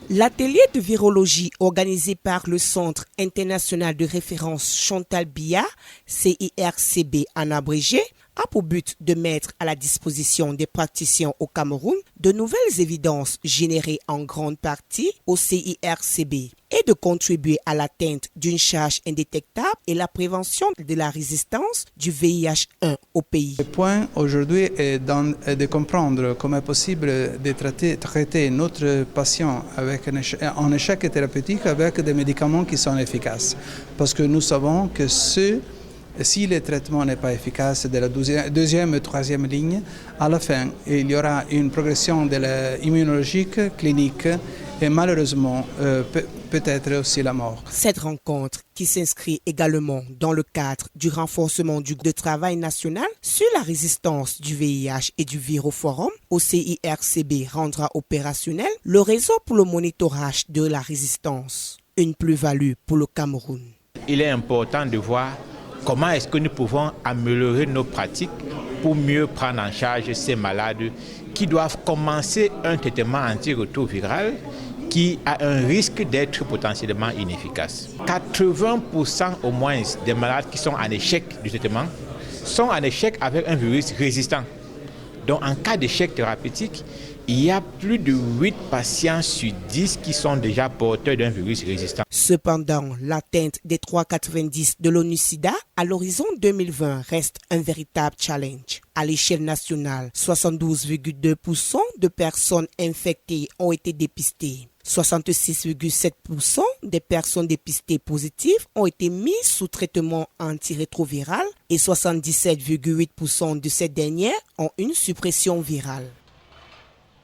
L'atelier de virologie organisé par le Centre international de référence Chantal Biya, CIRCB en abrégé, a pour but de mettre à la disposition des praticiens au Cameroun de nouvelles évidences générées en grande partie au CIRCB et de contribuer à l'atteinte d'une charge indétectable et la prévention de la résistance du VIH-1 au pays. Le point aujourd'hui est de comprendre comment est possible de traiter notre patient avec un échec thérapeutique avec des médicaments qui sont efficaces. Parce que nous savons que si le traitement n'est pas efficace de la deuxième et troisième ligne, à la fin, il y aura une progression immunologique, clinique et malheureusement peut-être aussi la mort. Cette rencontre, qui s'inscrit également dans le cadre du renforcement du groupe de travail national sur la résistance du VIH et du Viroforum au CIRCB, rendra opérationnel le réseau pour le monitorage de la résistance. Une plus-value pour le Cameroun. Il est important de voir comment est-ce que nous pouvons améliorer nos pratiques pour mieux prendre en charge ces malades qui doivent commencer un traitement antirétroviral qui a un risque d'être potentiellement inefficace. 80% au moins des malades qui sont en échec du traitement sont en échec avec un virus résistant. Donc en cas d'échec thérapeutique, il y a plus de 8 patients sur 10 qui sont déjà porteurs d'un virus résistant. Cependant, l'atteinte des 3,90 de l'ONU-SIDA à l'horizon 2020 reste un véritable challenge. À l'échelle nationale, 72,2% de personnes infectées ont été dépistées. 66,7% des personnes dépistées positives ont été mises sous traitement antirétroviral et 77,8% de ces dernières ont une suppression virale.